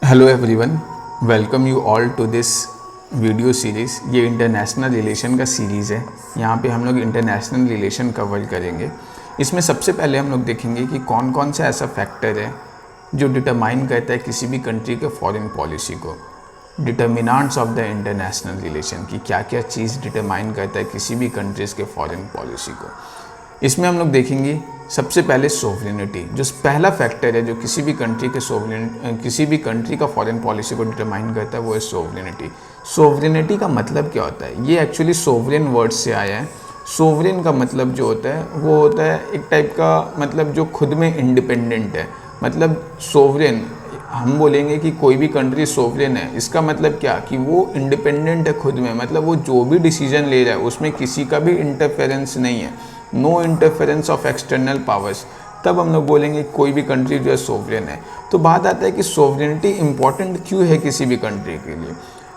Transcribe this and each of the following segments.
Hello everyone, welcome you all to this video series. ये international relation का series है। यहाँ पे हम लोग इंटरनेशनल रिलेशन कवर करेंगे। इसमें सबसे पहले हम लोग देखेंगे कि कौन कौन सा ऐसा फैक्टर है जो डिटरमाइन करता है किसी भी कंट्री के फॉरेन पॉलिसी को। Determinants of the international relation की क्या क्या चीज़ डिटरमाइन करता है किसी भी कंट्रीज़ के फॉरेन पॉलिसी को। इसमें हम लोग देखेंगे सबसे पहले सोवरेनिटी, जो पहला फैक्टर है जो किसी भी कंट्री का फॉरेन पॉलिसी को डिटरमाइन करता है, वो है सोवरेनिटी। सोवरेनिटी का मतलब क्या होता है? ये एक्चुअली सोवरेन वर्ड से आया है। सोवरेन का मतलब जो होता है वो होता है एक टाइप का मतलब जो खुद में इंडिपेंडेंट है। मतलब सोवरेन हम बोलेंगे कि कोई भी कंट्री सोवरेन है, इसका मतलब क्या कि वो इंडिपेंडेंट है खुद में। मतलब वो जो भी डिसीजन ले रहा है उसमें किसी का भी इंटरफेरेंस नहीं है, no interference of external powers. तब हम लोग बोलेंगे कोई भी कंट्री जो है सोवरेन है। तो बात आता है कि सोवरेनिटी इंपॉर्टेंट क्यों है किसी भी कंट्री के लिए।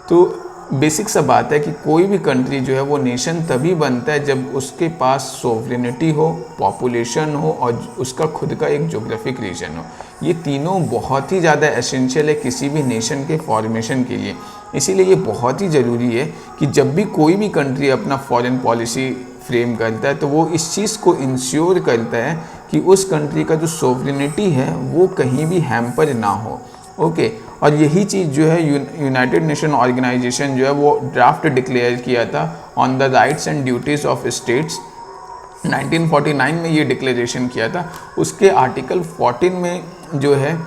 तो बेसिक सा बात है कि कोई भी कंट्री जो है वो नेशन तभी बनता है जब उसके पास सोवरेनिटी हो, पॉपुलेशन हो और उसका खुद का एक ज्योग्राफिक रीजन हो। ये तीनों बहुत ही ज़्यादा एसेंशियल है किसी भी नेशन के फॉर्मेशन के लिए। इसीलिए ये बहुत ही ज़रूरी है कि जब भी कोई भी कंट्री अपना फॉरेन पॉलिसी फ्रेम करता है तो वो इस चीज़ को इंश्योर करता है कि उस कंट्री का जो सोवरेनिटी है वो कहीं भी हैम्पर ना हो। ओके, और यही चीज़ जो है यूनाइटेड नेशन ऑर्गेनाइजेशन जो है वो ड्राफ्ट डिक्लेयर किया था on the rights and duties of states. 1949 में ये डिक्लेरेशन किया था। उसके आर्टिकल 14 में जो है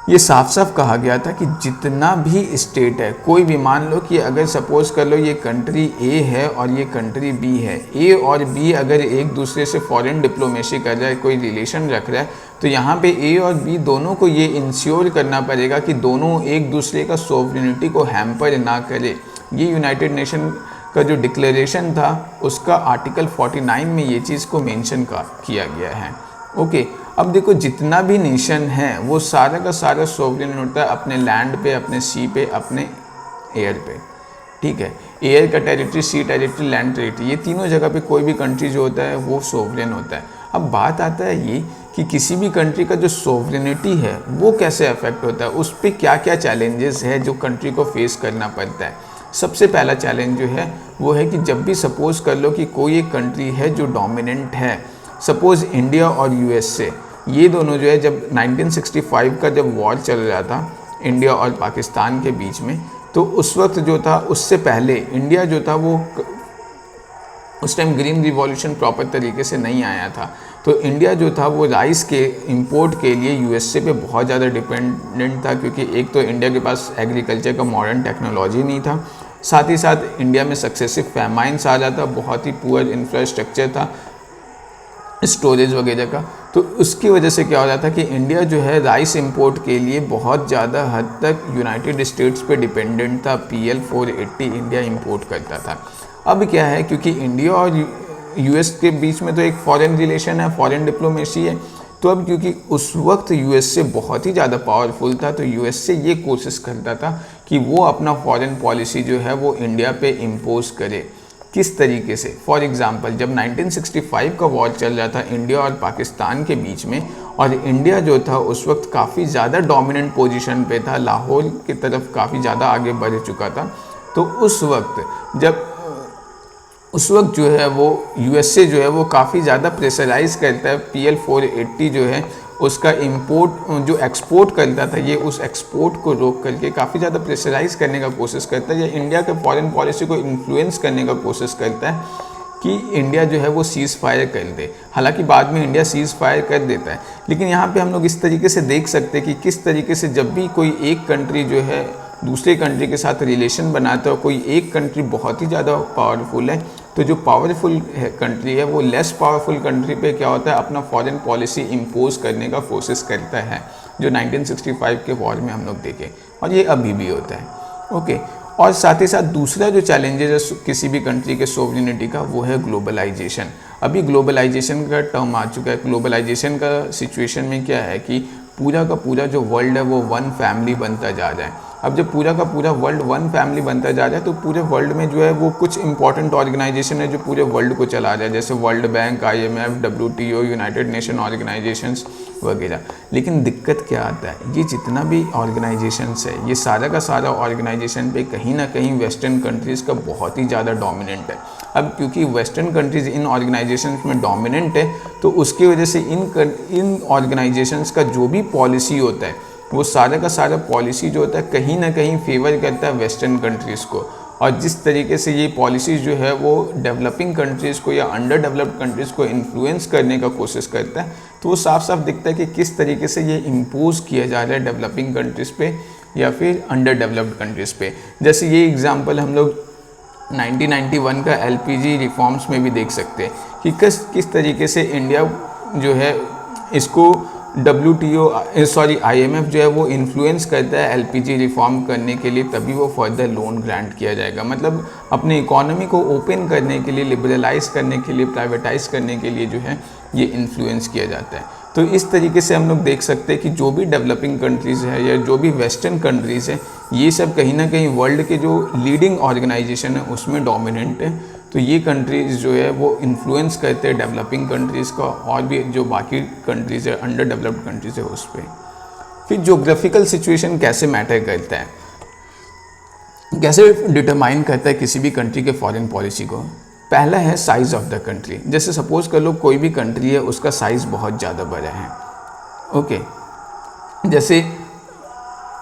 ये साफ साफ कहा गया था कि जितना भी स्टेट है, कोई भी मान लो कि अगर सपोज कर लो ये कंट्री ए है और ये कंट्री बी है, ए और बी अगर एक दूसरे से फॉरेन डिप्लोमेसी कर रहा है, कोई रिलेशन रख रहा है, तो यहाँ पे ए और बी दोनों को ये इंश्योर करना पड़ेगा कि दोनों एक दूसरे का सोवरेनिटी को हैम्पर ना करे। ये यूनाइटेड नेशन का जो डिक्लेरेशन था उसका आर्टिकल 49 में ये चीज़ को मेंशन किया गया है। ओके, अब देखो जितना भी नेशन है वो सारा का सारा सोवरेन होता है अपने लैंड पे, अपने सी पे, अपने एयर पे। ठीक है, एयर का टेरिटरी, सी टेरिटरी, लैंड टेरिटरी, ये तीनों जगह पे कोई भी कंट्री जो होता है वो सोवरेन होता है। अब बात आता है ये कि किसी भी कंट्री का जो सोवरेनिटी है वो कैसे अफेक्ट होता है, उस पर क्या क्या चैलेंजेस है जो कंट्री को फेस करना पड़ता है। सबसे पहला चैलेंज जो है वो है कि जब भी सपोज कर लो कि कोई एक कंट्री है जो डोमिनेंट है, सपोज इंडिया और यूएसए, ये दोनों जो है जब 1965 का जब वॉर चल रहा था इंडिया और पाकिस्तान के बीच में, तो उस वक्त जो था उससे पहले इंडिया जो था वो उस टाइम ग्रीन रिवॉल्यूशन प्रॉपर तरीके से नहीं आया था। तो इंडिया जो था वो राइस के इंपोर्ट के लिए यूएसए पे बहुत ज़्यादा डिपेंडेंट था, क्योंकि एक तो इंडिया के पास एग्रीकल्चर का मॉडर्न टेक्नोलॉजी नहीं था, साथ ही साथ इंडिया में सक्सेसिव फैमाइन्स आ रहा था, बहुत ही पुअर इंफ्रास्ट्रक्चर था स्टोरेज वगैरह का। तो उसकी वजह से क्या हो रहा था कि इंडिया जो है राइस इंपोर्ट के लिए बहुत ज़्यादा हद तक यूनाइटेड स्टेट्स पे डिपेंडेंट था। PL 480 इंडिया इंपोर्ट करता था। अब क्या है, क्योंकि इंडिया और यूएस के बीच में तो एक फॉरेन रिलेशन है, फॉरेन डिप्लोमेसी है, तो अब क्योंकि उस वक्त यूएसए बहुत ही ज़्यादा पावरफुल था, तो यूएसए ये कोशिश करता था कि वो अपना फॉरेन पॉलिसी जो है वो इंडिया पे इम्पोज करे। किस तरीके से? फॉर एग्जांपल, जब 1965 का वॉर चल रहा था इंडिया और पाकिस्तान के बीच में, और इंडिया जो था उस वक्त काफ़ी ज़्यादा डोमिनेंट पोजीशन पे था, लाहौर की तरफ काफ़ी ज़्यादा आगे बढ़ चुका था। तो उस वक्त जो है वो यूएसए जो है वो काफ़ी ज़्यादा प्रेशराइज करता है। PL 480 जो है उसका इंपोर्ट जो एक्सपोर्ट करता था, ये उस एक्सपोर्ट को रोक करके काफ़ी ज़्यादा प्रेशराइज करने का कोशिश करता है, या इंडिया के फॉरेन पॉलिसी को इन्फ्लुएंस करने का कोशिश करता है कि इंडिया जो है वो सीज़ फायर कर दे। हालांकि बाद में इंडिया सीज़ फायर कर देता है, लेकिन यहाँ पे हम लोग इस तरीके से देख सकते हैं कि किस तरीके से जब भी कोई एक कंट्री जो है दूसरे कंट्री के साथ रिलेशन बनाता है, कोई एक कंट्री बहुत ही ज़्यादा पावरफुल है, तो जो पावरफुल कंट्री है वो लेस पावरफुल कंट्री पे क्या होता है, अपना फॉरेन पॉलिसी इम्पोज करने का कोशिश करता है, जो 1965 के वॉर में हम लोग देखे, और ये अभी भी होता है। ओके, और साथ ही साथ दूसरा जो चैलेंजेस है किसी भी कंट्री के सोवरेनिटी का, वो है ग्लोबलाइजेशन। अभी ग्लोबलाइजेशन का टर्म आ चुका है। ग्लोबलाइजेशन का सिचुएशन में क्या है कि पूरा का पूरा जो वर्ल्ड है वो वन फैमिली बनता जा रहा है। अब जब पूरा का पूरा वर्ल्ड वन फैमिली बनता जा रहा है तो पूरे वर्ल्ड में जो है वो कुछ इंपॉर्टेंट ऑर्गेनाइजेशन है जो पूरे वर्ल्ड को चला रहा है, जैसे world bank, IMF, WTO, United nation organisations वगैरह। लेकिन दिक्कत क्या आता है, ये जितना भी ऑर्गेनाइजेशंस है ये सारा का सारा ऑर्गेनाइजेशन पे कहीं ना कहीं वेस्टर्न कंट्रीज़ का बहुत ही ज़्यादा डोमिनेंट है। अब क्योंकि वेस्टर्न कंट्रीज़ इन ऑर्गेनाइजेशंस में डोमिनेंट है तो उसकी वजह से इन ऑर्गेनाइजेशंस का जो भी पॉलिसी होता है वो सारा का सारा पॉलिसी जो होता है कहीं ना कहीं फेवर करता है वेस्टर्न कंट्रीज़ को। और जिस तरीके से ये पॉलिसीज़ जो है वो डेवलपिंग कंट्रीज़ को या अंडर डेवलप्ड कंट्रीज़ को इन्फ्लुएंस करने का कोशिश करता है, तो वो साफ साफ दिखता है कि किस तरीके से ये इम्पोज किया जा रहा है डेवलपिंग कंट्रीज़ पे या फिर अंडर डेवलप्ड कंट्रीज़ पे। जैसे ये एग्जांपल हम लोग 1991 का LPG रिफॉर्म्स में भी देख सकते हैं कि किस तरीके से इंडिया जो है इसको IMF जो है वो इन्फ्लुएंस करता है LPG रिफॉर्म करने के लिए, तभी वो फर्दर लोन ग्रांट किया जाएगा। मतलब अपने इकोनॉमी को ओपन करने के लिए, लिबरलाइज करने के लिए, प्राइवेटाइज करने के लिए जो है ये इन्फ्लुएंस किया जाता है। तो इस तरीके से हम लोग देख सकते हैं कि जो भी डेवलपिंग कंट्रीज़ है या जो भी वेस्टर्न कंट्रीज़ है ये सब कहीं ना कहीं वर्ल्ड के जो लीडिंग ऑर्गेनाइजेशन है उसमें डोमिनेंट है। तो ये कंट्रीज़ जो है वो इन्फ्लुएंस करते हैं डेवलपिंग कंट्रीज़ का और भी जो बाकी कंट्रीज़ है, अंडर डेवलप्ड कंट्रीज़ है उस पर। फिर ज्योग्राफिकल सिचुएशन कैसे मैटर करता है, कैसे डिटरमाइन करता है किसी भी कंट्री के फॉरेन पॉलिसी को। पहला है साइज़ ऑफ द कंट्री। जैसे सपोज़ कर लो कोई भी कंट्री है उसका साइज़ बहुत ज़्यादा बड़ा है, ओके। जैसे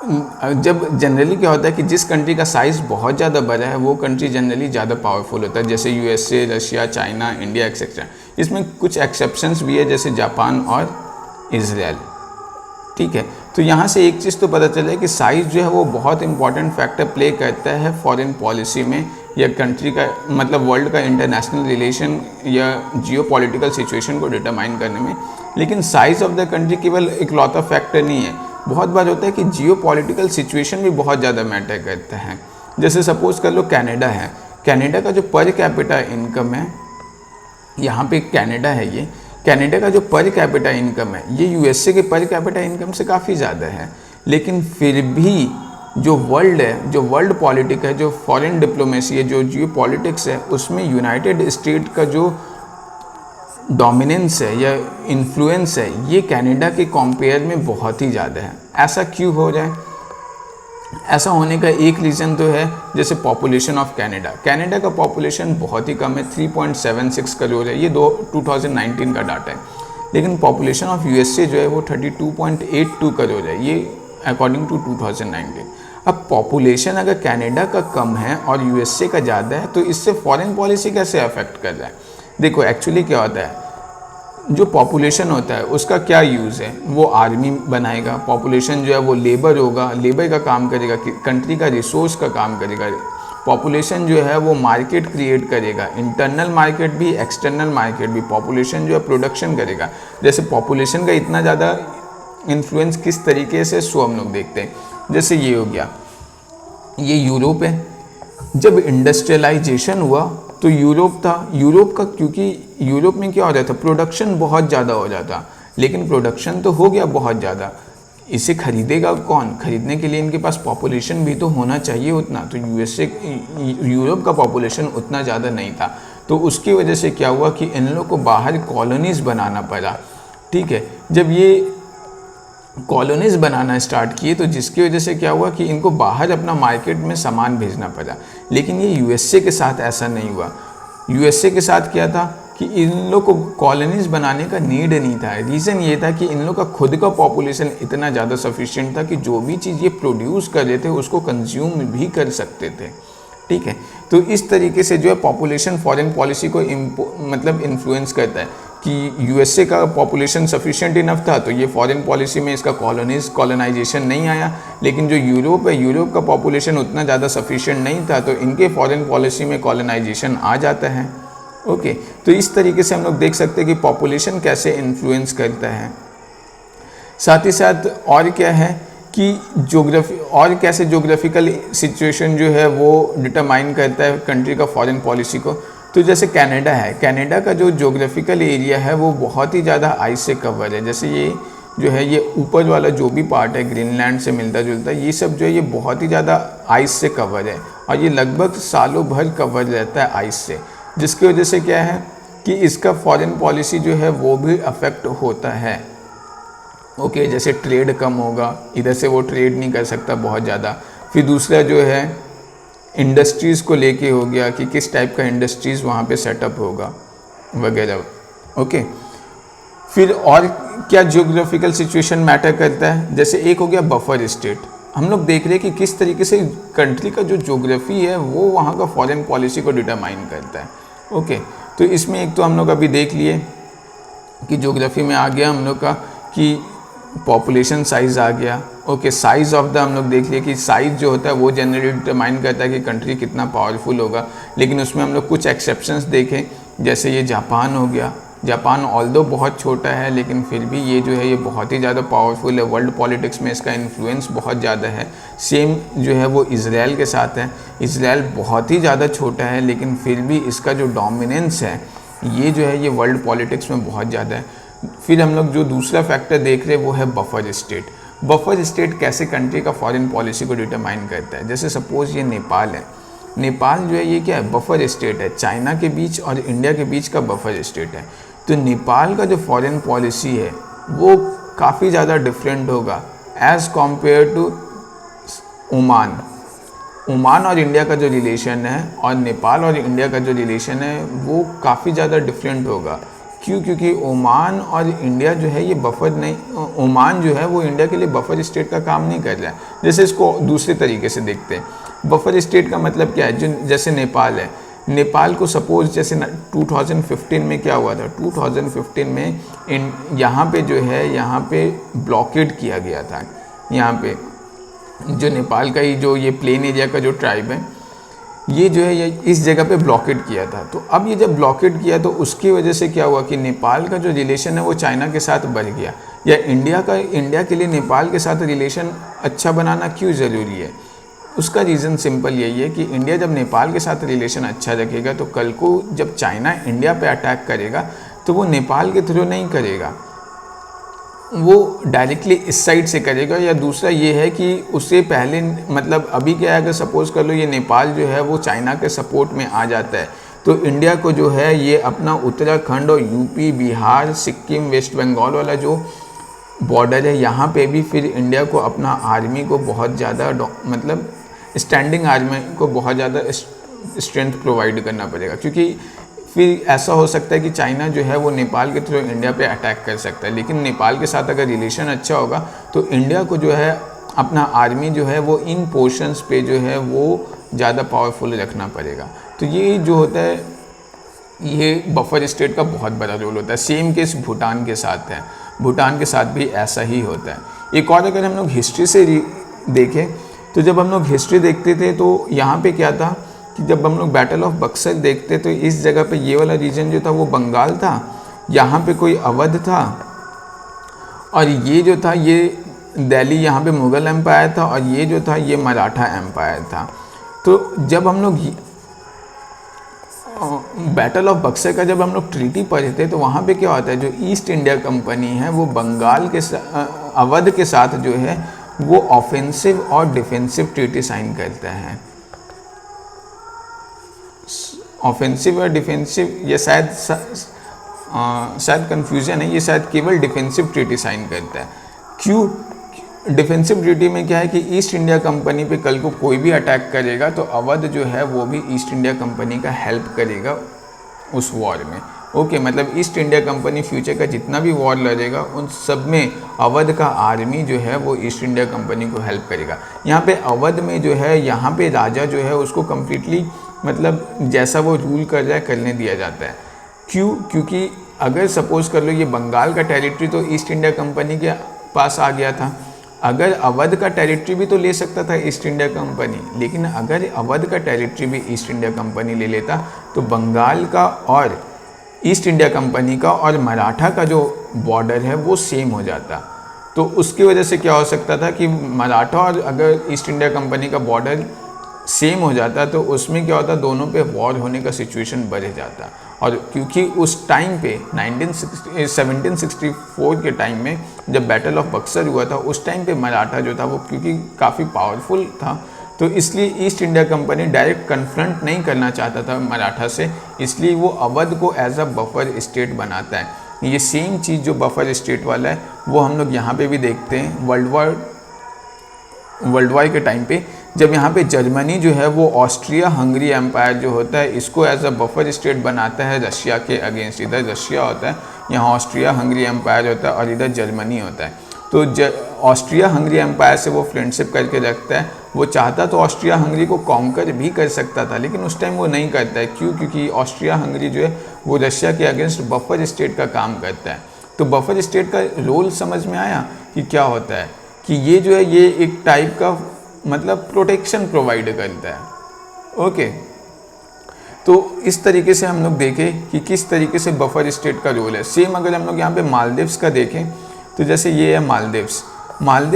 जब जनरली क्या होता है कि जिस कंट्री का साइज़ बहुत ज़्यादा बड़ा है वो कंट्री जनरली ज़्यादा पावरफुल होता है, जैसे USA, Russia, China, India etcetera. इसमें कुछ एक्सेप्शंस भी है जैसे जापान और इज़राइल, ठीक है। तो यहाँ से एक चीज़ तो पता चला है कि साइज़ जो है वो बहुत इंपॉर्टेंट फैक्टर प्ले करता है फॉरेन पॉलिसी में या कंट्री का मतलब वर्ल्ड का इंटरनेशनल रिलेशन या जियोपॉलिटिकल सिचुएशन को डिटरमाइन करने में। लेकिन साइज़ ऑफ द कंट्री केवल इकलौता फैक्टर नहीं है, बहुत बार होता है कि जियोपॉलिटिकल सिचुएशन भी बहुत ज़्यादा मैटर करता है। जैसे सपोज़ कर लो कनाडा है, कनाडा का जो पर कैपिटा इनकम है, यहाँ पे कनाडा है, ये कनाडा का जो पर कैपिटा इनकम है ये USA के पर कैपिटा इनकम से काफ़ी ज़्यादा है। लेकिन फिर भी जो वर्ल्ड है, जो वर्ल्ड पॉलिटिक है, जो फॉरेन डिप्लोमेसी है, जो जियो पॉलिटिक्स है, उसमें यूनाइटेड स्टेट का जो डोमिनेंस है या इन्फ्लुएंस है ये कनाडा के कंपेयर में बहुत ही ज़्यादा है। ऐसा क्यों हो रहा है? ऐसा होने का एक रीज़न तो है जैसे पॉपुलेशन ऑफ कनाडा। कनाडा का पॉपुलेशन बहुत ही कम है, 3.76 करोड़ है, ये 2019 का डाटा है। लेकिन पॉपुलेशन ऑफ USA जो है वो 32.82 करोड़ है, ये अकॉर्डिंग टू 2019। अब पॉपुलेशन अगर कनाडा का कम है और USA का ज़्यादा है तो इससे फॉरेन पॉलिसी कैसे अफेक्ट कर रहा है? देखो एक्चुअली क्या होता है, जो पॉपुलेशन होता है उसका क्या यूज़ है, वो आर्मी बनाएगा, पॉपुलेशन जो है वो लेबर होगा, लेबर का काम करेगा, कंट्री का रिसोर्स का काम करेगा। पॉपुलेशन जो है वो मार्केट क्रिएट करेगा, इंटरनल मार्केट भी, एक्सटर्नल मार्केट भी। पॉपुलेशन जो है प्रोडक्शन करेगा। जैसे पॉपुलेशन का इतना ज़्यादा इन्फ्लुएंस किस तरीके से सो हम लोग देखते हैं, जैसे ये हो गया, ये यूरोप है। जब इंडस्ट्रियलाइजेशन हुआ तो यूरोप था, यूरोप का क्योंकि यूरोप में क्या हो रहा था, प्रोडक्शन बहुत ज़्यादा हो जाता। लेकिन प्रोडक्शन तो हो गया बहुत ज़्यादा, इसे खरीदेगा कौन? खरीदने के लिए इनके पास पॉपुलेशन भी तो होना चाहिए उतना। तो यूरोप का पॉपुलेशन उतना ज़्यादा नहीं था, तो उसकी वजह से क्या हुआ कि इन लोगों को बाहर कॉलोनीज़ बनाना पड़ा, ठीक है। जब ये कॉलोनीज़ बनाना स्टार्ट किए तो जिसकी वजह से क्या हुआ कि इनको बाहर अपना मार्केट में सामान भेजना पड़ा। लेकिन ये USA के साथ ऐसा नहीं हुआ। USA के साथ क्या था कि इन लोग को कॉलोनीज़ बनाने का नीड नहीं था। रीज़न ये था कि इन लोग का खुद का पॉपुलेशन इतना ज़्यादा सफिशिएंट था कि जो भी चीज़ ये प्रोड्यूस कर रहे थे उसको कंज्यूम भी कर सकते थे, ठीक है। तो इस तरीके से जो है पॉपुलेशन फॉरेन पॉलिसी को मतलब इन्फ्लुएंस करता है कि USA का पॉपुलेशन सफिशिएंट इनफ था तो ये फॉरेन पॉलिसी में इसका कॉलोनाइजेशन नहीं आया। लेकिन जो यूरोप है, यूरोप का पॉपुलेशन उतना ज़्यादा सफिशिएंट नहीं था तो इनके फॉरेन पॉलिसी में कॉलोनाइजेशन आ जाता है, ओके। तो इस तरीके से हम लोग देख सकते हैं कि पॉपुलेशन कैसे इन्फ्लुएंस करता है। साथ ही साथ और क्या है कि ज्योग्राफी और कैसे ज्योग्राफिकल सिचुएशन जो है वो डिटरमाइन करता है कंट्री का फॉरेन पॉलिसी को। तो जैसे कनाडा है, कनाडा का जो ज्योग्राफिकल एरिया है वो बहुत ही ज़्यादा आइस से कवर है। जैसे ये जो है ये ऊपर वाला जो भी पार्ट है ग्रीनलैंड से मिलता जुलता, ये सब जो है ये बहुत ही ज़्यादा आइस से कवर है और ये लगभग सालों भर कवर रहता है आइस से, जिसकी वजह से क्या है कि इसका फॉरेन पॉलिसी जो है वो भी अफेक्ट होता है। ओके, जैसे ट्रेड कम होगा, इधर से वो ट्रेड नहीं कर सकता बहुत ज़्यादा। फिर दूसरा जो है इंडस्ट्रीज़ को लेके हो गया कि किस टाइप का इंडस्ट्रीज़ वहाँ पे सेटअप होगा वगैरह। ओके, फिर और क्या जियोग्राफिकल सिचुएशन मैटर करता है, जैसे एक हो गया बफर स्टेट। हम लोग देख रहे हैं कि किस तरीके से कंट्री का जो ज्योग्राफी है वो वहाँ का फॉरेन पॉलिसी को डिटरमाइन करता है। ओके, तो इसमें एक तो हम लोग अभी देख लिए कि ज्योग्राफी में आ गया हम लोग का कि पॉपुलेशन साइज़ आ गया। ओके, साइज़ ऑफ द हम लोग देख लिए कि साइज़ जो होता है वो जनरली डिटरमाइन करता है कि कंट्री कितना पावरफुल होगा, लेकिन उसमें हम लोग कुछ एक्सेप्शंस देखें, जैसे ये जापान हो गया। जापान ऑल्दो बहुत छोटा है लेकिन फिर भी ये जो है ये बहुत ही ज़्यादा पावरफुल है, वर्ल्ड पॉलिटिक्स में इसका इन्फ्लुएंस बहुत ज़्यादा है। सेम जो है वो इज़राइल के साथ है। इज़राइल बहुत ही ज़्यादा छोटा है लेकिन फिर भी इसका जो डोमिनेंस है ये जो है ये वर्ल्ड पॉलिटिक्स में बहुत ज़्यादा है। फिर हम लोग जो दूसरा फैक्टर देख रहे हैं वो है बफर स्टेट। बफर स्टेट कैसे कंट्री का फॉरेन पॉलिसी को डिटरमाइन करता है। जैसे सपोज़ ये नेपाल है, नेपाल जो है ये क्या है, बफर स्टेट है, चाइना के बीच और इंडिया के बीच का बफर स्टेट है। तो नेपाल का जो फॉरेन पॉलिसी है वो काफ़ी ज़्यादा डिफरेंट होगा as compare to Oman. Oman और इंडिया का जो रिलेशन है और नेपाल और इंडिया का जो रिलेशन है वो काफ़ी ज़्यादा डिफरेंट होगा। क्यों? क्योंकि ओमान और इंडिया जो है ये बफर नहीं, ओमान जो है वो इंडिया के लिए बफर स्टेट का काम नहीं कर रहा है। जैसे इसको दूसरे तरीके से देखते हैं, बफर स्टेट का मतलब क्या है, जो जैसे नेपाल है, नेपाल को सपोज जैसे 2015 में क्या हुआ था, 2015 में यहाँ पे जो है यहाँ पे ब्लॉकेड किया गया था। यहाँ पे जो नेपाल का ही जो ये प्लेन एरिया का जो ट्राइब है ये जो है ये इस जगह पे ब्लॉकेड किया था। तो अब ये जब ब्लॉकेड किया तो उसकी वजह से क्या हुआ कि नेपाल का जो रिलेशन है वो चाइना के साथ बढ़ गया, या इंडिया के लिए नेपाल के साथ रिलेशन अच्छा बनाना क्यों ज़रूरी है। उसका रीज़न सिंपल यही है कि इंडिया जब नेपाल के साथ रिलेशन अच्छा रखेगा तो कल को जब चाइना इंडिया पे अटैक करेगा तो वो नेपाल के थ्रू नहीं करेगा, वो डायरेक्टली इस साइड से करेगा। या दूसरा ये है कि उससे पहले मतलब अभी क्या है, अगर सपोज़ कर लो ये नेपाल जो है वो चाइना के सपोर्ट में आ जाता है तो इंडिया को जो है ये अपना उत्तराखंड और यूपी, बिहार, सिक्किम, वेस्ट बंगाल वाला जो बॉर्डर है यहाँ पे भी फिर इंडिया को अपना आर्मी को बहुत ज़्यादा मतलब स्टैंडिंग आर्मी को बहुत ज़्यादा स्ट्रेंथ प्रोवाइड करना पड़ेगा, क्योंकि फिर ऐसा हो सकता है कि चाइना जो है वो नेपाल के थ्रू इंडिया पे अटैक कर सकता है। लेकिन नेपाल के साथ अगर रिलेशन अच्छा होगा तो इंडिया को जो है अपना आर्मी जो है वो इन पोर्शंस पे जो है वो ज़्यादा पावरफुल रखना पड़ेगा। तो ये जो होता है ये बफर स्टेट का बहुत बड़ा रोल होता है। सेम केस भूटान के साथ है, भूटान के साथ भी ऐसा ही होता है। एक और अगर हम लोग हिस्ट्री से देखें तो जब हम लोग हिस्ट्री देखते थे तो यहाँ पे क्या था कि जब हम लोग बैटल ऑफ बक्सर देखते तो इस जगह पे ये वाला रीजन जो था वो बंगाल था, यहाँ पे कोई अवध था और ये जो था ये दिल्ली, यहाँ पे मुग़ल एम्पायर था और ये जो था ये मराठा एम्पायर था। तो जब हम लोग बैटल ऑफ बक्सर का जब हम लोग ट्रीटी पढ़े थे तो वहाँ पे क्या होता है, जो ईस्ट इंडिया कंपनी है वो बंगाल के अवध के साथ जो है वो ऑफेंसिव और डिफेंसिव ट्रीटी साइन करता है। ऑफेंसिव और डिफेंसिव ये शायद कन्फ्यूजन है, ये शायद केवल डिफेंसिव ट्रीटी साइन करता है। क्यों? डिफेंसिव ट्रीटी में क्या है कि ईस्ट इंडिया कंपनी पे कल को कोई भी अटैक करेगा तो अवध जो है वो भी ईस्ट इंडिया कंपनी का हेल्प करेगा उस वॉर में। ओके, मतलब ईस्ट इंडिया कंपनी फ्यूचर का जितना भी वॉर लड़ेगा उन सब में अवध का आर्मी जो है वो ईस्ट इंडिया कंपनी को हेल्प करेगा। यहाँ पे अवध में जो है यहाँ पे राजा जो है उसको कम्प्लीटली मतलब जैसा वो रूल कर रहा है करने दिया जाता है। क्यों? क्योंकि अगर सपोज़ कर लो ये बंगाल का टेरिटरी तो ईस्ट इंडिया कंपनी के पास आ गया था, अगर अवध का टेरिटरी भी तो ले सकता था ईस्ट इंडिया कंपनी, लेकिन अगर अवध का टेरिटरी भी ईस्ट इंडिया कंपनी ले लेता तो बंगाल का और ईस्ट इंडिया कंपनी का और मराठा का जो बॉर्डर है वो सेम हो जाता। तो उसकी वजह से क्या हो सकता था कि मराठा और अगर ईस्ट इंडिया कंपनी का बॉर्डर सेम हो जाता तो उसमें क्या होता, दोनों पे वॉर होने का सिचुएशन बढ़ जाता और क्योंकि उस टाइम पे 1764 के टाइम में जब बैटल ऑफ बक्सर हुआ था, उस टाइम पे मराठा जो था वो क्योंकि काफ़ी पावरफुल था, तो इसलिए east India company direct confront नहीं करना चाहता था मराठा से, इसलिए वो अवध को एज अ बफर स्टेट बनाता है। ये सेम चीज़ जो बफर स्टेट वाला है वो हम लोग यहाँ पे भी देखते हैं वर्ल्ड वार के टाइम पे, जब यहाँ पे जर्मनी जो है वो ऑस्ट्रिया हंगरी एम्पायर जो होता है इसको एज अ बफर स्टेट बनाता है रशिया के अगेंस्ट। इधर रशिया होता है, यहाँ ऑस्ट्रिया हंगरी एम्पायर होता है और इधर जर्मनी होता है। तो ऑस्ट्रिया हंगरी एम्पायर से वो फ्रेंडशिप करके रखता है। वो चाहता तो ऑस्ट्रिया हंगरी को कॉन्कर भी कर सकता था, लेकिन उस टाइम वो नहीं करता है। क्यों? क्योंकि ऑस्ट्रिया हंगरी जो है वो रशिया के अगेंस्ट बफर स्टेट का काम करता है। तो बफर स्टेट का रोल समझ में आया कि क्या होता है, कि ये जो है ये एक टाइप का मतलब प्रोटेक्शन प्रोवाइड करता है। ओके, तो इस तरीके से हम लोग देखें कि किस तरीके से बफर स्टेट का रोल है। सेम अगर हम लोग यहाँ पे मालदीव्स का देखें तो जैसे ये है मालदीव्स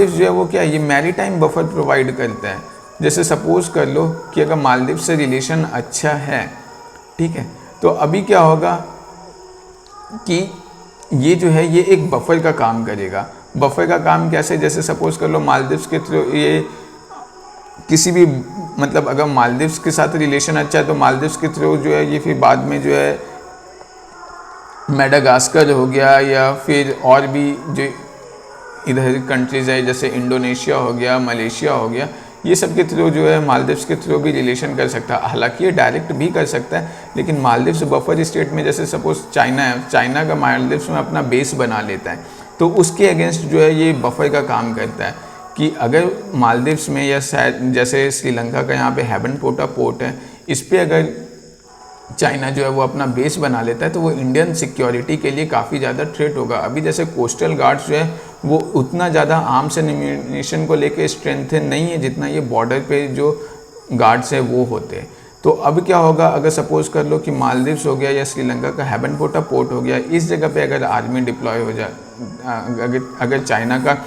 जो है वो क्या है, ये मैरीटाइम बफर प्रोवाइड करता है। जैसे सपोज कर लो कि अगर मालदीव्स से रिलेशन अच्छा है, ठीक है, तो अभी क्या होगा कि ये जो है ये एक बफर का काम करेगा। बफर का काम कैसे? जैसे सपोज कर लो मालदीव्स के थ्रू ये किसी भी मतलब अगर मालदीव्स के साथ रिलेशन अच्छा है तो मालदीव्स के थ्रू जो है ये फिर बाद में जो है मेडागास्कर हो गया या फिर और भी जो इधर कंट्रीज़ है जैसे इंडोनेशिया हो गया, मलेशिया हो गया, ये सब के थ्रू जो है मालदीव्स के थ्रू भी रिलेशन कर सकता है। हालांकि ये डायरेक्ट भी कर सकता है, लेकिन मालदीव्स बफर स्टेट में जैसे सपोज चाइना है, चाइना का मालदीव्स में अपना बेस बना लेता है, तो उसके अगेंस्ट जो है ये बफर का काम करता है कि अगर मालदीव्स में या जैसे श्रीलंका का यहाँ पे हैबनपोर्टा पोर्ट है, इस पर अगर चाइना जो है वो अपना बेस बना लेता है तो वो इंडियन सिक्योरिटी के लिए काफ़ी ज़्यादा थ्रेट होगा। अभी जैसे कोस्टल गार्ड्स जो है वो उतना ज़्यादा आर्म्स एंड एम्यूनिशन को लेके स्ट्रेंथन नहीं है जितना ये बॉर्डर पे जो गार्ड्स है वो होते हैं। तो अब क्या होगा, अगर सपोज कर लो कि मालदीव्स हो गया या श्रीलंका का हैबनपोर्टा पोर्ट हो गया, इस जगह पे अगर आर्मी डिप्लॉय हो जाए, अगर चाइना का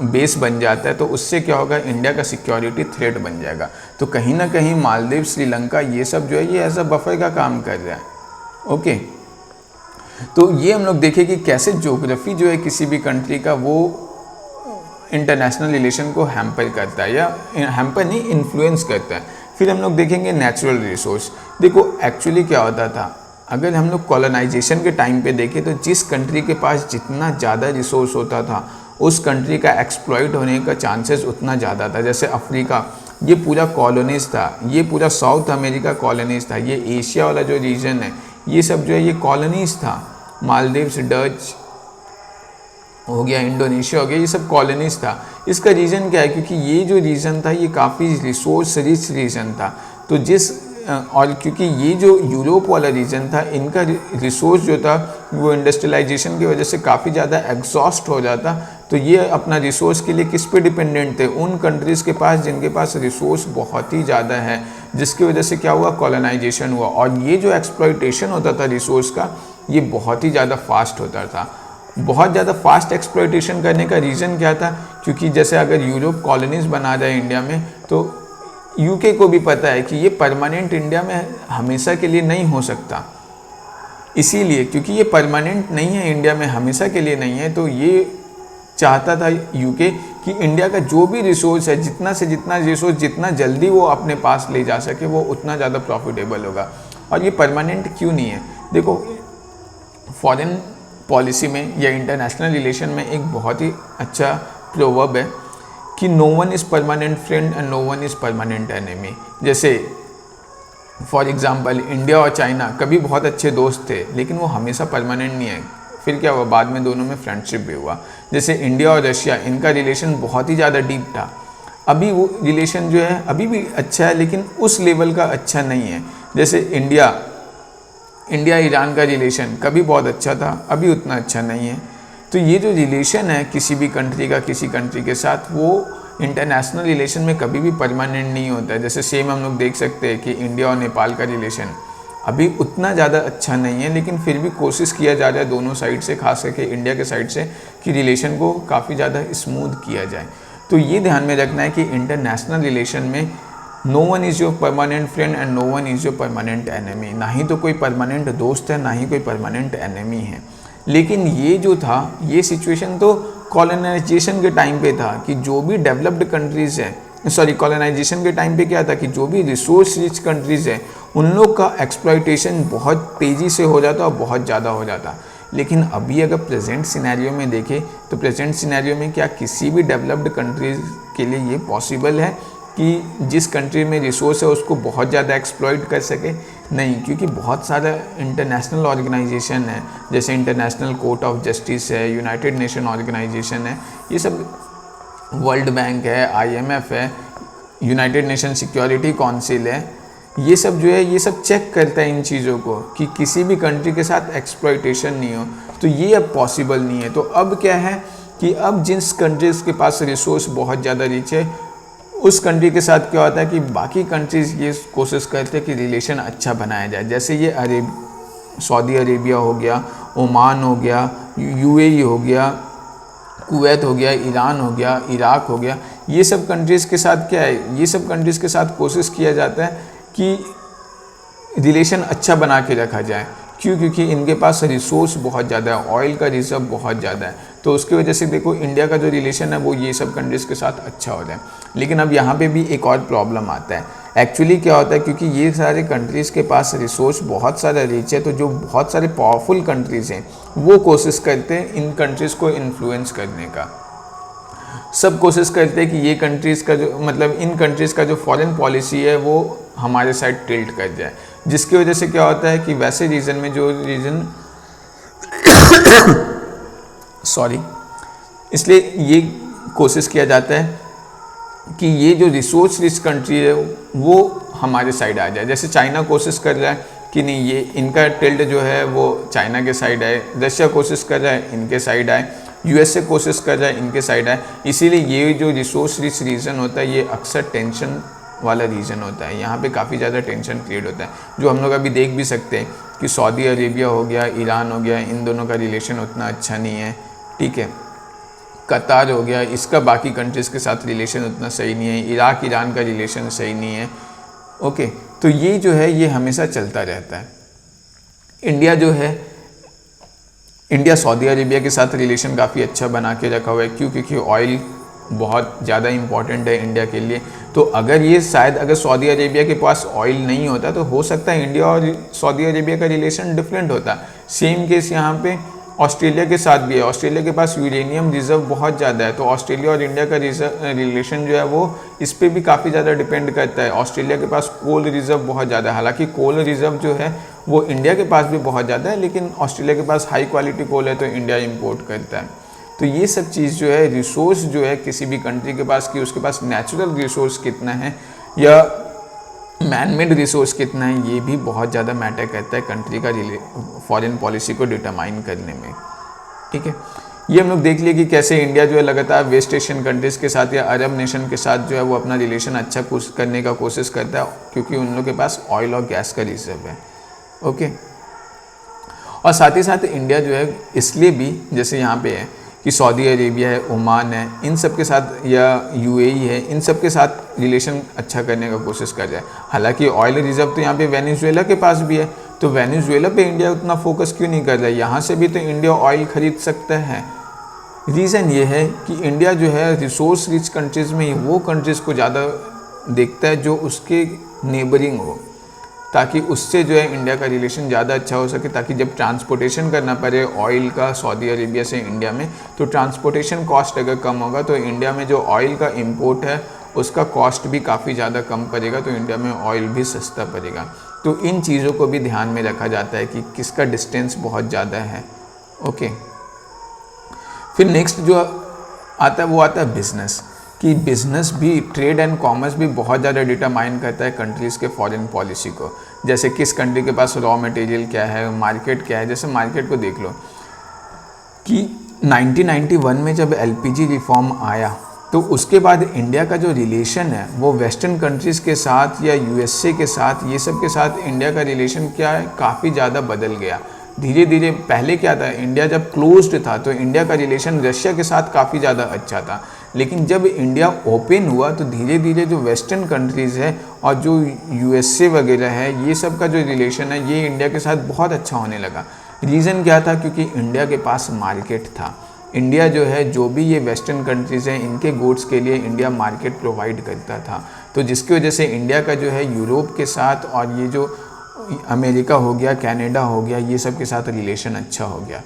बेस बन जाता है तो उससे क्या होगा, इंडिया का सिक्योरिटी थ्रेट बन जाएगा। तो कहीं ना कहीं मालदीव, श्रीलंका ये सब जो है ये एज अ बफर का काम कर रहा है। ओके, तो ये हम लोग देखें कि कैसे ज्योग्राफी जो है किसी भी कंट्री का वो इंटरनेशनल रिलेशन को हैम्पर करता है, या हैम्पर नहीं इन्फ्लुएंस करता है। फिर हम लोग देखेंगे नेचुरल रिसोर्स। देखो एक्चुअली क्या होता था, अगर हम लोग कॉलोनाइजेशन के टाइम पे देखें तो जिस कंट्री के पास जितना ज़्यादा रिसोर्स होता था उस कंट्री का एक्सप्लॉइट होने का चांसेस उतना ज़्यादा था। जैसे अफ्रीका, ये पूरा कॉलोनीज था, ये पूरा साउथ अमेरिका कॉलोनीज था, ये एशिया वाला जो रीजन है ये सब जो है ये कॉलोनीज था। मालदीव्स, डच हो गया, इंडोनेशिया हो गया, ये सब कॉलोनीज था। इसका रीज़न क्या है, क्योंकि ये जो रीजन था ये काफ़ी रिसोर्स रिच रीजन था। तो और क्योंकि ये जो यूरोप वाला रीजन था इनका रिसोर्स जो था वो इंडस्ट्रियलाइजेशन की वजह से काफ़ी ज़्यादा एग्जॉस्ट हो जाता, तो ये अपना रिसोर्स के लिए किस पे डिपेंडेंट थे, उन कंट्रीज़ के पास जिनके पास रिसोर्स बहुत ही ज़्यादा है, जिसकी वजह से क्या हुआ, कॉलोनाइजेशन हुआ। और ये जो एक्सप्लॉयटेशन होता था रिसोर्स का ये बहुत ही ज़्यादा फास्ट होता था। बहुत ज़्यादा फास्ट एक्सप्लॉयटेशन करने का रीज़न क्या था, क्योंकि जैसे अगर यूरोप कॉलोनीज बना जाए इंडिया में तो यूके को भी पता है कि ये परमानेंट इंडिया में हमेशा के लिए नहीं हो सकता। इसीलिए क्योंकि ये परमानेंट नहीं है इंडिया में, हमेशा के लिए नहीं है, तो ये चाहता था यूके कि इंडिया का जो भी रिसोर्स है, जितना से जितना रिसोर्स जितना जल्दी वो अपने पास ले जा सके वो उतना ज़्यादा प्रॉफिटेबल होगा। और ये परमानेंट क्यों नहीं है, देखो फॉरेन पॉलिसी में या इंटरनेशनल रिलेशन में एक बहुत ही अच्छा प्रोवर्ब है कि no one is permanent friend and no one is permanent enemy. जैसे फॉर एग्जांपल इंडिया और चाइना कभी बहुत अच्छे दोस्त थे लेकिन वो हमेशा परमानेंट नहीं है। फिर क्या हुआ, बाद में दोनों में फ्रेंडशिप भी हुआ। जैसे इंडिया और रशिया, इनका रिलेशन बहुत ही ज़्यादा डीप था। अभी वो रिलेशन जो है अभी भी अच्छा है लेकिन उस लेवल का अच्छा नहीं है। जैसे इंडिया ईरान का रिलेशन कभी बहुत अच्छा था, अभी उतना अच्छा नहीं है। तो ये जो रिलेशन है किसी भी कंट्री का किसी कंट्री के साथ, वो इंटरनेशनल रिलेशन में कभी भी परमानेंट नहीं होता है। जैसे सेम हम लोग देख सकते हैं कि इंडिया और नेपाल का रिलेशन अभी उतना ज़्यादा अच्छा नहीं है, लेकिन फिर भी कोशिश किया जा रहा है दोनों साइड से, खास करके इंडिया के साइड से, कि रिलेशन को काफ़ी ज़्यादा स्मूथ किया जाए। तो ये ध्यान में रखना है कि इंटरनेशनल रिलेशन में no one is your permanent friend and no one is your permanent enemy. ना ही तो कोई परमानेंट दोस्त है, ना ही कोई परमानेंट एनिमी है। लेकिन ये जो था, ये सिचुएशन तो कॉलोनाइजेशन के टाइम पे था कि जो भी डेवलप्ड कंट्रीज़ है, सॉरी कॉलोनाइजेशन के टाइम पे क्या था कि जो भी रिसोर्स रिच कंट्रीज़ है उन लोग का एक्सप्लॉइटेशन बहुत तेज़ी से हो जाता और बहुत ज़्यादा हो जाता। लेकिन अभी अगर प्रेजेंट सिनेरियो में देखें तो प्रेजेंट सिनेरियो में क्या किसी भी डेवलप्ड कंट्रीज़ के लिए ये पॉसिबल है कि जिस कंट्री में रिसोर्स है उसको बहुत ज़्यादा एक्सप्लॉइट कर सके? नहीं, क्योंकि बहुत सारा इंटरनेशनल ऑर्गेनाइजेशन है, जैसे इंटरनेशनल कोर्ट ऑफ जस्टिस है, यूनाइटेड नेशन ऑर्गेनाइजेशन है, ये सब, वर्ल्ड बैंक है, IMF है, यूनाइटेड नेशन सिक्योरिटी काउंसिल है, ये सब जो है ये सब चेक करता है इन चीज़ों को कि किसी भी कंट्री के साथ एक्सप्लॉइटेशन नहीं हो। तो ये अब पॉसिबल नहीं है। तो अब क्या है कि अब जिस कंट्रीज़ के पास रिसोर्स बहुत ज़्यादा रिच है उस कंट्री के साथ क्या होता है कि बाकी कंट्रीज़ ये कोशिश करते हैं कि रिलेशन अच्छा बनाया जाए। जैसे ये सऊदी अरेबिया हो गया, ओमान हो गया, UAE हो गया, कुवैत हो गया, ईरान हो गया, इराक हो गया, ये सब कंट्रीज़ के साथ क्या है, ये सब कंट्रीज़ के साथ कोशिश किया जाता है कि रिलेशन अच्छा बना के रखा जाए। क्यों? क्योंकि इनके पास रिसोर्स बहुत ज़्यादा है, ऑयल का रिजर्व बहुत ज़्यादा है। तो उसकी वजह से देखो इंडिया का जो रिलेशन है वो ये सब कंट्रीज़ के साथ अच्छा हो रहा है। लेकिन अब यहाँ पे भी एक और प्रॉब्लम आता है। एक्चुअली क्या होता है, क्योंकि ये सारे कंट्रीज़ के पास रिसोर्स बहुत सारा रिच है, तो जो बहुत सारे पावरफुल कंट्रीज़ हैं वो कोशिश करते हैं इन कंट्रीज़ को इन्फ्लुएंस करने का। सब कोशिश करते हैं कि ये कंट्रीज़ का जो मतलब इन कंट्रीज़ का जो फॉरेन पॉलिसी है वो हमारे साइड टिल्ट कर जाए, जिसकी वजह से क्या होता है कि वैसे रीजन में जो रीजन सॉरी इसलिए ये कोशिश किया जाता है कि ये जो रिसोर्स रिच कंट्री है वो हमारे साइड आ जाए। जैसे चाइना कोशिश कर रहा है कि नहीं, ये इनका टिल्ट जो है वो चाइना के साइड आए, रशिया कोशिश कर रहा है इनके साइड आए, USA कोशिश कर रहा है इनके साइड आए। इसीलिए ये जो रिसोर्स रिच रीजन होता है ये अक्सर टेंशन वाला रीजन होता है। यहाँ पे काफ़ी ज़्यादा टेंशन क्रिएट होता है, जो हम लोग अभी देख भी सकते हैं कि सऊदी अरेबिया हो गया, ईरान हो गया, इन दोनों का रिलेशन उतना अच्छा नहीं है। ठीक है, कतार हो गया, इसका बाकी कंट्रीज़ के साथ रिलेशन उतना सही नहीं है, इराक ईरान का रिलेशन सही नहीं है। ओके, तो ये जो है ये हमेशा चलता रहता है। इंडिया जो है, इंडिया सऊदी अरेबिया के साथ रिलेशन काफ़ी अच्छा बना के रखा हुआ है। क्यों? क्योंकि ऑयल बहुत ज़्यादा इम्पॉर्टेंट है इंडिया के लिए। तो अगर ये शायद अगर सऊदी अरेबिया के पास ऑयल नहीं होता तो हो सकता है इंडिया और सऊदी अरेबिया का रिलेशन डिफरेंट होता। सेम केस यहाँ पे ऑस्ट्रेलिया के साथ भी है। ऑस्ट्रेलिया के पास यूरेनियम रिजर्व बहुत ज़्यादा है, तो ऑस्ट्रेलिया और इंडिया का रिलेशन जो है वो इस पर भी काफ़ी ज़्यादा डिपेंड करता है। ऑस्ट्रेलिया के पास कोल रिजर्व बहुत ज़्यादा है, हालांकि कोल रिजर्व जो है वो इंडिया के पास भी बहुत ज़्यादा है, लेकिन ऑस्ट्रेलिया के पास हाई क्वालिटी कोल है तो इंडिया इम्पोर्ट करता है। तो ये सब चीज़ जो है, रिसोर्स जो है किसी भी कंट्री के पास, कि उसके पास नेचुरल रिसोर्स कितना है या मैन मेड रिसोर्स कितना है, ये भी बहुत ज़्यादा मैटर करता है कंट्री का फॉरेन पॉलिसी को डिटरमाइन करने में। ठीक है, ये हम लोग देख लिए कि कैसे इंडिया जो है लगातार वेस्ट एशियन कंट्रीज़ के साथ या अरब नेशन के साथ जो है वो अपना रिलेशन अच्छा करने का कोशिश करता है, क्योंकि उन लोग के पास ऑयल और गैस का रिजर्व है। ओके, और साथ ही साथ इंडिया जो है इसलिए भी, जैसे यहाँ पे है कि सऊदी अरेबिया है, ओमान है, इन सब के साथ, या UAE है, इन सब के साथ रिलेशन अच्छा करने का कोशिश कर रहा है। हालांकि ऑयल रिजर्व तो यहाँ पे वेनेजुएला के पास भी है, तो वेनेजुएला पे इंडिया उतना फोकस क्यों नहीं कर रहा है? यहाँ से भी तो इंडिया ऑयल खरीद सकता है। रीज़न ये है कि इंडिया जो है रिसोर्स रिच कंट्रीज़ में वो कंट्रीज़ को ज़्यादा देखता है जो उसके नेबरिंग हो, ताकि उससे जो है इंडिया का रिलेशन ज़्यादा अच्छा हो सके, ताकि जब ट्रांसपोर्टेशन करना पड़े ऑयल का सऊदी अरेबिया से इंडिया में, तो ट्रांसपोर्टेशन कॉस्ट अगर कम होगा तो इंडिया में जो ऑयल का इंपोर्ट है उसका कॉस्ट भी काफ़ी ज़्यादा कम पड़ेगा, तो इंडिया में ऑयल भी सस्ता पड़ेगा। तो इन चीज़ों को भी ध्यान में रखा जाता है कि किसका डिस्टेंस बहुत ज़्यादा है। ओके, फिर नेक्स्ट जो आता है वो आता है बिज़नेस, कि बिज़नेस भी, ट्रेड एंड कॉमर्स भी बहुत ज़्यादा डिटरमाइन करता है कंट्रीज़ के फॉरेन पॉलिसी को। जैसे किस कंट्री के पास रॉ मटेरियल क्या है, मार्केट क्या है। जैसे मार्केट को देख लो कि 1991 में जब LPG रिफॉर्म आया तो उसके बाद इंडिया का जो रिलेशन है वो वेस्टर्न कंट्रीज़ के साथ या USA के साथ, ये सब के साथ इंडिया का रिलेशन क्या है, काफ़ी ज़्यादा बदल गया धीरे धीरे। पहले क्या था, इंडिया जब क्लोज्ड था तो इंडिया का रिलेशन रशिया के साथ काफ़ी ज़्यादा अच्छा था, लेकिन जब इंडिया ओपन हुआ तो धीरे धीरे जो वेस्टर्न कंट्रीज़ है और जो यूएसए वगैरह है, ये सब का जो रिलेशन है ये इंडिया के साथ बहुत अच्छा होने लगा। रीज़न क्या था? क्योंकि इंडिया के पास मार्केट था। इंडिया जो है, जो भी ये वेस्टर्न कंट्रीज़ हैं, इनके गुड्स के लिए इंडिया मार्केट प्रोवाइड करता था। तो जिसकी वजह से इंडिया का जो है यूरोप के साथ और ये जो अमेरिका हो गया, कनाडा हो गया, ये सब के साथ रिलेशन अच्छा हो गया।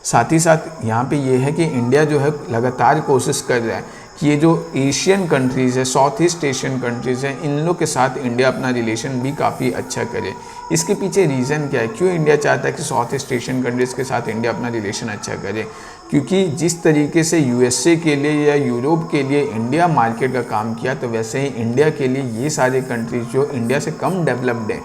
साथ ही साथ यहाँ पे ये है कि इंडिया जो है लगातार कोशिश कर रहा है कि ये जो एशियन कंट्रीज़ है, साउथ ईस्ट एशियन कंट्रीज़ हैं, इन लोग के साथ इंडिया अपना रिलेशन भी काफ़ी अच्छा करे। इसके पीछे रीज़न क्या है? क्यों इंडिया चाहता है कि साउथ ईस्ट एशियन कंट्रीज़ के साथ इंडिया अपना रिलेशन अच्छा करे? क्योंकि जिस तरीके से यूएसए के लिए या यूरोप के लिए इंडिया मार्केट का काम किया, तो वैसे ही इंडिया के लिए ये सारे कंट्रीज जो इंडिया से कम डेवलप्ड हैं,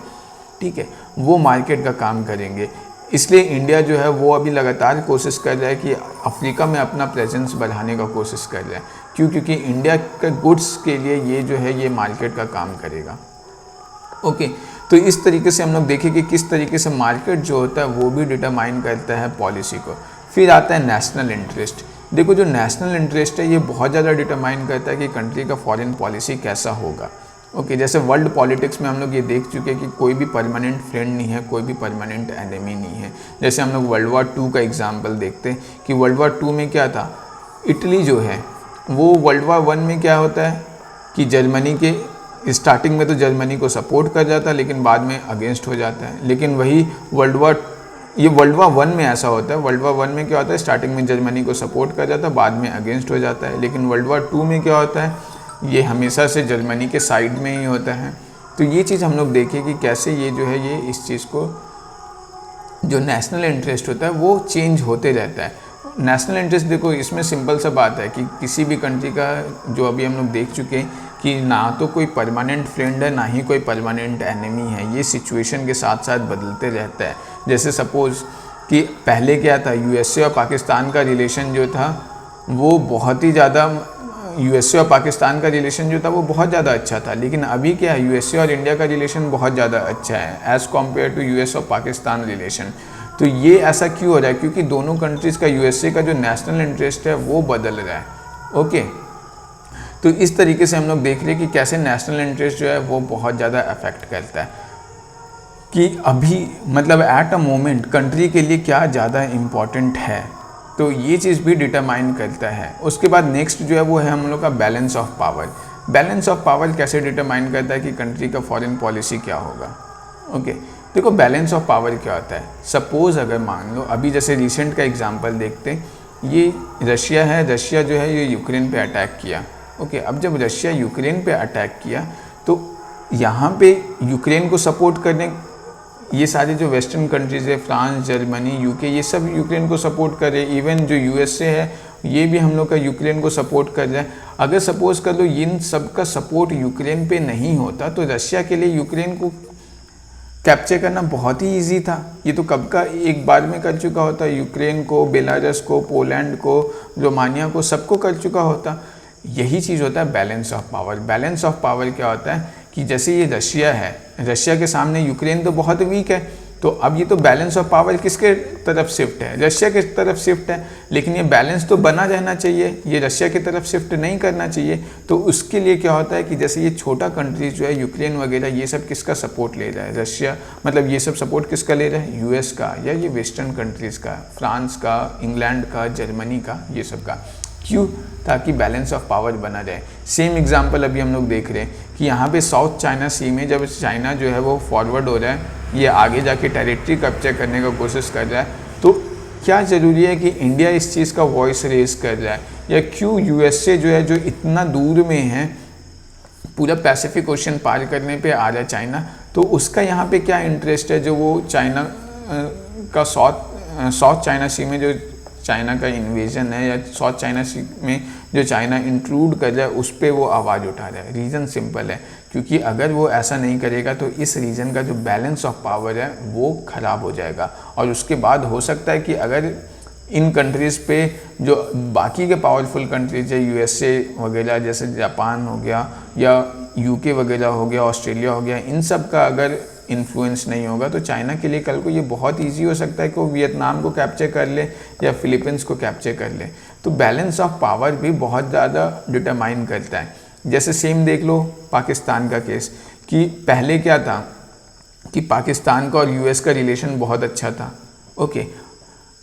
ठीक है, वो मार्केट का काम करेंगे। इसलिए इंडिया जो है वो अभी लगातार कोशिश कर रहा है कि अफ्रीका में अपना प्रेजेंस बढ़ाने का कोशिश कर रहा है। क्यों? क्योंकि इंडिया के गुड्स के लिए ये जो है ये मार्केट का काम करेगा। ओके, तो इस तरीके से हम लोग देखें कि किस तरीके से मार्केट जो होता है वो भी डिटरमाइन करता है पॉलिसी को। फिर आता है नेशनल इंटरेस्ट। देखो, जो नेशनल इंटरेस्ट है ये बहुत ज़्यादा डिटरमाइन करता है कि कंट्री का फॉरेन पॉलिसी कैसा होगा। ओके, जैसे वर्ल्ड पॉलिटिक्स में हम लोग ये देख चुके हैं कि कोई भी परमानेंट फ्रेंड नहीं है, कोई भी परमानेंट एनिमी नहीं है। जैसे हम लोग वर्ल्ड वॉर 2 का एग्जांपल देखते हैं कि वर्ल्ड वॉर 2 में क्या था, इटली जो है वो वर्ल्ड वॉर 1 में क्या होता है कि जर्मनी के स्टार्टिंग में तो जर्मनी को सपोर्ट कर जाता है, लेकिन बाद में अगेंस्ट हो जाता है। लेकिन वही वर्ल्ड वॉर 1 में ऐसा होता है। वर्ल्ड वॉर 1 में क्या होता है, स्टार्टिंग में जर्मनी को सपोर्ट कर जाता है, बाद में अगेंस्ट हो जाता है। लेकिन वर्ल्ड वॉर 2 में क्या होता है, ये हमेशा से जर्मनी के साइड में ही होता है। तो ये चीज़ हम लोग देखें कि कैसे ये जो है ये इस चीज़ को जो नेशनल इंटरेस्ट होता है वो चेंज होते रहता है। नेशनल इंटरेस्ट देखो, इसमें सिंपल सा बात है कि किसी भी कंट्री का जो अभी हम लोग देख चुके हैं कि ना तो कोई परमानेंट फ्रेंड है, ना ही कोई परमानेंट एनिमी है। ये सिचुएशन के साथ साथ बदलते रहता है। जैसे सपोज़ कि पहले क्या था, यूएसए और पाकिस्तान का रिलेशन जो था वो बहुत ही ज़्यादा, यूएसए और पाकिस्तान का रिलेशन जो था वो बहुत ज़्यादा अच्छा था। लेकिन अभी क्या है, यूएसए और इंडिया का रिलेशन बहुत ज़्यादा अच्छा है एज़ कम्पेयर टू यूएस और पाकिस्तान रिलेशन। तो ये ऐसा क्यों हो रहा है? क्योंकि दोनों कंट्रीज़ का, यूएसए का जो नेशनल इंटरेस्ट है वो बदल रहा है। ओके, तो इस तरीके से हम लोग देख रहे हैं कि कैसे नेशनल इंटरेस्ट जो है वो बहुत ज़्यादा अफेक्ट करता है कि अभी मतलब एट अ मोमेंट कंट्री के लिए क्या ज़्यादा इम्पॉर्टेंट है। तो ये चीज़ भी डिटरमाइन करता है। उसके बाद नेक्स्ट जो है वो है हम लोग का balance of power. Balance of power कैसे डिटरमाइन करता है कि कंट्री का फॉरेन पॉलिसी क्या होगा। ओके, देखो बैलेंस ऑफ पावर क्या होता है। सपोज़ अगर मान लो अभी जैसे रिसेंट का एग्जांपल देखते हैं, ये रशिया है, रशिया जो है ये यूक्रेन पे अटैक किया। ओके, अब जब रशिया यूक्रेन पे अटैक किया तो यहाँ पे यूक्रेन को सपोर्ट करने ये सारे जो वेस्टर्न कंट्रीज़ है, फ्रांस, जर्मनी, यूके, ये सब यूक्रेन को सपोर्ट कर रहे हैं। इवन जो यूएसए है ये भी हम लोग का यूक्रेन को सपोर्ट कर रहा है। अगर सपोज़ कर लो इन सब का सपोर्ट यूक्रेन पे नहीं होता तो रशिया के लिए यूक्रेन को कैप्चर करना बहुत ही इजी था। ये तो कब का एक बार में कर चुका होता, यूक्रेन को, बेलारस को, पोलैंड को, रोमानिया को, सबको कर चुका होता। यही चीज़ होता है balance of power. Balance of power क्या होता है कि जैसे ये रशिया है, रशिया के सामने यूक्रेन तो बहुत वीक है, तो अब ये तो बैलेंस ऑफ पावर किसके तरफ शिफ्ट है, रशिया की तरफ शिफ्ट है। लेकिन ये बैलेंस तो बना रहना चाहिए, ये रशिया की तरफ शिफ्ट नहीं करना चाहिए। तो उसके लिए क्या होता है कि जैसे ये छोटा कंट्रीज जो है यूक्रेन वगैरह, ये सब किसका सपोर्ट ले रहा है, रशिया, मतलब ये सब सपोर्ट किसका ले रहा है, यूएस का, या ये वेस्टर्न कंट्रीज़ का, फ्रांस का, इंग्लैंड का, जर्मनी का, ये सब का। क्यों? ताकि बैलेंस ऑफ पावर बना रहे। सेम एग्जांपल अभी हम लोग देख रहे हैं कि यहाँ पे साउथ चाइना सी में जब चाइना जो है वो फॉरवर्ड हो रहा है, ये आगे जाके टेरिटरी कैप्चर करने का कोशिश कर रहा है, तो क्या ज़रूरी है कि इंडिया इस चीज़ का वॉइस रेज कर रहा है? या क्यों यूएसए जो है, जो इतना दूर में है, पूरा पैसिफिक ओशन पार करने पे आ रहा है चाइना, तो उसका यहाँ पे क्या इंटरेस्ट है जो वो चाइना का साउथ चाइना सी में जो चाइना का इन्वेजन है, या साउथ चाइना सी में जो चाइना इंक्लूड कर रहा है, उस पर वो आवाज़ उठा रहा है। रीज़न सिंपल है, क्योंकि अगर वो ऐसा नहीं करेगा तो इस रीजन का जो बैलेंस ऑफ पावर है वो ख़राब हो जाएगा। और उसके बाद हो सकता है कि अगर इन कंट्रीज़ पे जो बाकी के पावरफुल कंट्रीज है, यूएसए वगैरह, जैसे जापान हो गया या यूके वगैरह हो गया, ऑस्ट्रेलिया हो गया, इन सब का अगर इन्फ्लुएंस नहीं होगा तो चाइना के लिए कल को ये बहुत ईजी हो सकता है कि वो वियतनाम को कैप्चर कर ले या फिलीपींस को कैप्चर कर ले। तो बैलेंस ऑफ पावर भी बहुत ज़्यादा डिटरमाइन करता है। जैसे सेम देख लो पाकिस्तान का केस, कि पहले क्या था कि पाकिस्तान का और यूएस का रिलेशन बहुत अच्छा था, ओके,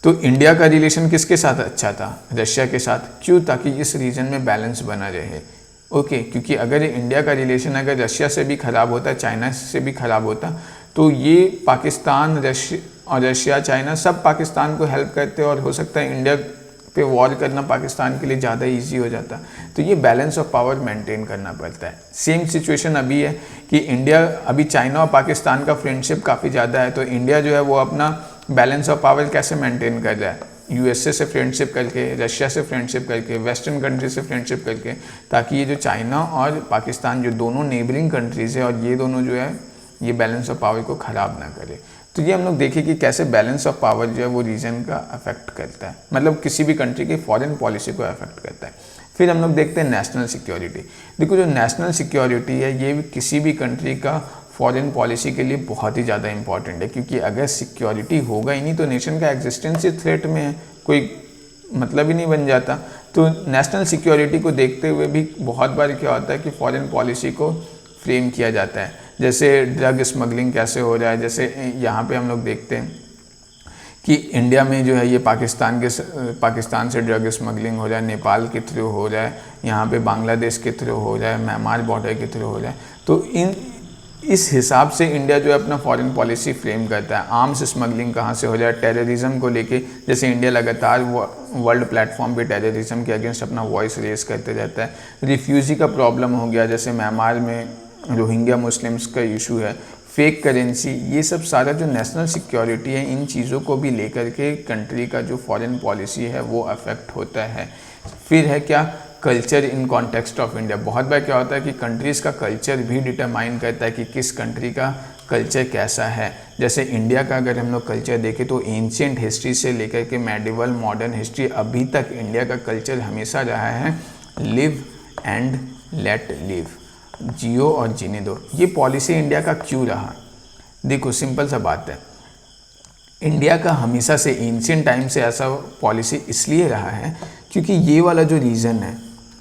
तो इंडिया का रिलेशन किसके साथ अच्छा था? रशिया के साथ। क्यों? ताकि इस रीजन में बैलेंस बना रहे, ओके, क्योंकि अगर इंडिया का रिलेशन अगर रशिया से भी ख़राब होता, चाइना से भी ख़राब होता, तो ये पाकिस्तान, रशिया, चाइना सब पाकिस्तान को हेल्प करते और हो सकता है इंडिया पे वॉर करना पाकिस्तान के लिए ज़्यादा इजी हो जाता। तो ये बैलेंस ऑफ पावर मेंटेन करना पड़ता है। सेम सिचुएशन अभी है कि इंडिया, अभी चाइना और पाकिस्तान का फ्रेंडशिप काफ़ी ज़्यादा है, तो इंडिया जो है वो अपना बैलेंस ऑफ पावर कैसे मेंटेन कर रहा है? यूएसए से फ्रेंडशिप करके, रशिया से फ्रेंडशिप करके, वेस्टर्न कंट्री से फ्रेंडशिप करके, ताकि ये जो चाइना और पाकिस्तान जो दोनों नेबरिंग कंट्रीज़ है और ये दोनों जो है ये बैलेंस ऑफ पावर को ख़राब ना करे। तो ये हम लोग देखें कि कैसे बैलेंस ऑफ पावर जो है वो रीजन का अफेक्ट करता है, मतलब किसी भी कंट्री की फॉरेन पॉलिसी को अफेक्ट करता है। फिर हम लोग देखते हैं नेशनल सिक्योरिटी। देखो जो नेशनल सिक्योरिटी है ये किसी भी कंट्री का फॉरेन पॉलिसी के लिए बहुत ही ज़्यादा इंपॉर्टेंट है, क्योंकि अगर सिक्योरिटी होगा ही नहीं तो नेशन का एग्जिस्टेंस ही थ्रेट में है, कोई मतलब ही नहीं बन जाता। तो नेशनल सिक्योरिटी को देखते हुए भी बहुत बार क्या होता है कि फॉरेन पॉलिसी को फ्रेम किया जाता है। जैसे ड्रग स्मगलिंग कैसे हो रहा है, जैसे यहाँ पे हम लोग देखते हैं कि इंडिया में जो है ये पाकिस्तान से ड्रग स्मगलिंग हो रहा है, नेपाल के थ्रू हो रहा है, यहाँ पे बांग्लादेश के थ्रू हो रहा है, म्यांमार बॉर्डर के थ्रू हो रहा है। तो इस हिसाब से इंडिया जो है अपना फॉरेन पॉलिसी फ्रेम करता है। आर्म्स स्मगलिंग कहाँ से हो जाए, टेररिज्म को लेके, जैसे इंडिया लगातार वर्ल्ड प्लेटफॉर्म पे टेररिज्म के अगेंस्ट अपना वॉइस रेस करते रहता है। रिफ्यूजी का प्रॉब्लम हो गया, जैसे म्यांमार में रोहिंग्या मुस्लिम्स का इशू है, फेक करेंसी, ये सब सारा जो नेशनल सिक्योरिटी है इन चीज़ों को भी लेकर के कंट्री का जो फॉरेन पॉलिसी है वो अफेक्ट होता है। फिर है क्या, culture in context of India. बहुत बार क्या होता है कि कंट्रीज़ का कल्चर भी डिटरमाइन करता है कि किस कंट्री का कल्चर कैसा है। जैसे इंडिया का अगर हम लोग कल्चर देखें तो एंशिएंट हिस्ट्री से लेकर के मेडिवल मॉडर्न हिस्ट्री अभी तक इंडिया का कल्चर हमेशा रहा है लिव एंड लेट लिव, जियो और जीने दो। ये पॉलिसी इंडिया का क्यों रहा? देखो सिंपल सा बात है, इंडिया का हमेशा से एंशिएंट टाइम से ऐसा पॉलिसी इसलिए रहा है क्योंकि ये वाला जो रीजन है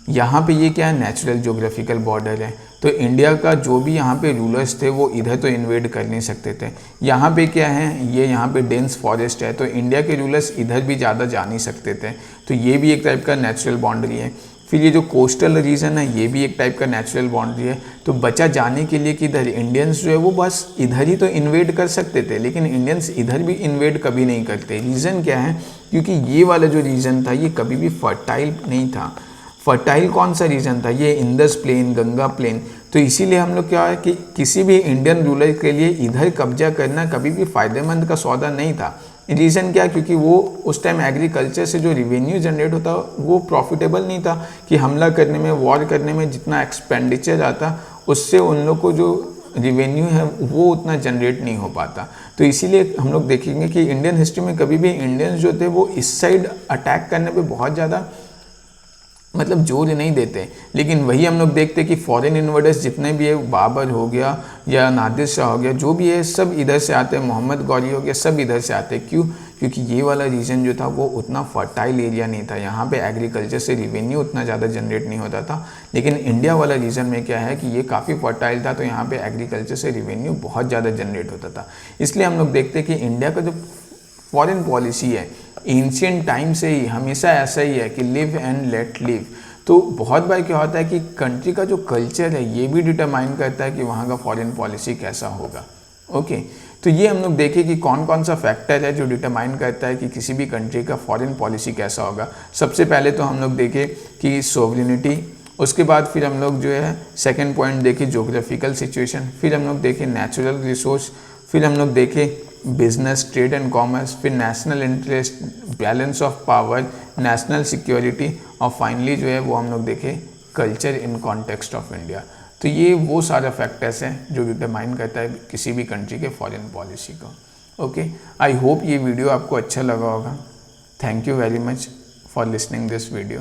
यहाँ पे ये क्या है, नेचुरल ज्योग्राफिकल बॉर्डर है। तो इंडिया का जो भी यहाँ पे रूलर्स थे वो इधर तो इन्वेड कर नहीं सकते थे। यहाँ पे क्या है, ये यहाँ पे डेंस फॉरेस्ट है, तो इंडिया के रूलर्स इधर भी ज़्यादा जा नहीं सकते थे। तो ये भी एक टाइप का नेचुरल बाउंड्री है। फिर ये जो कोस्टल रीजन है ये भी एक टाइप का नेचुरल बाउंड्री है। तो बचा जाने के लिए कि इधर इंडियंस जो है वो बस इधर ही तो इन्वेड कर सकते थे, लेकिन इंडियंस इधर भी इन्वेड कभी नहीं करते। रीज़न क्या है, क्योंकि ये वाला जो रीजन था ये कभी भी फर्टाइल नहीं था। फर्टाइल कौन सा रीजन था, ये इंडस प्लेन, गंगा प्लेन। तो इसीलिए हम लोग क्या है कि किसी भी इंडियन रूलर के लिए इधर कब्जा करना कभी भी फ़ायदेमंद का सौदा नहीं था। रीज़न क्या, क्योंकि वो उस टाइम एग्रीकल्चर से जो रिवेन्यू जनरेट होता वो प्रॉफिटेबल नहीं था, कि हमला करने में, वॉर करने में जितना एक्सपेंडिचर आता उससे उन लोग को जो रिवेन्यू है वो उतना जनरेट नहीं हो पाता। तो इसीलिए हम लोग देखेंगे कि इंडियन हिस्ट्री में कभी भी इंडियंस जो थे वो इस साइड अटैक करने पे बहुत ज़्यादा मतलब जोर नहीं देते। लेकिन वही हम लोग देखते कि फॉरेन इन्वेडर्स जितने भी है, बाबर हो गया या नादिर शाह हो गया, जो भी है सब इधर से आते हैं, मोहम्मद गौरी हो गया, सब इधर से आते हैं। क्यों? क्योंकि ये वाला रीजन जो था वो उतना फर्टाइल एरिया नहीं था, यहाँ पे एग्रीकल्चर से रिवेन्यू उतना ज़्यादा जनरेट नहीं होता था। लेकिन इंडिया वाला रीजन में क्या है कि ये काफ़ी फर्टाइल था, तो यहाँ पे एग्रीकल्चर से रिवेन्यू बहुत ज़्यादा जनरेट होता था। इसलिए हम लोग देखते हैं कि इंडिया का जो फॉरेन पॉलिसी है एंशिएंट टाइम से ही हमेशा ऐसा ही है कि लिव एंड लेट लिव। तो बहुत बार क्या होता है कि कंट्री का जो कल्चर है ये भी डिटरमाइन करता है कि वहाँ का फॉरेन पॉलिसी कैसा होगा। ओके, तो ये हम लोग देखें कि कौन कौन सा फैक्टर है जो डिटरमाइन करता है कि किसी भी कंट्री का फॉरेन पॉलिसी कैसा होगा। सबसे पहले तो हम लोग देखें कि सोवरेनिटी, उसके बाद फिर हम लोग जो है सेकेंड पॉइंट देखें ज्योग्राफिकल सिचुएशन, फिर हम लोग देखें नेचुरल रिसोर्स, फिर हम लोग देखें बिजनेस, ट्रेड एंड कॉमर्स, फिर national interest, balance of power, national security और फाइनली जो है वो हम लोग देखें culture in context of India. तो ये वो सारे फैक्टर्स हैं जो डिटरमाइन करता है किसी भी कंट्री के फॉरेन पॉलिसी को। ओके, आई होप ये वीडियो आपको अच्छा लगा होगा। Thank you very much for listening this video.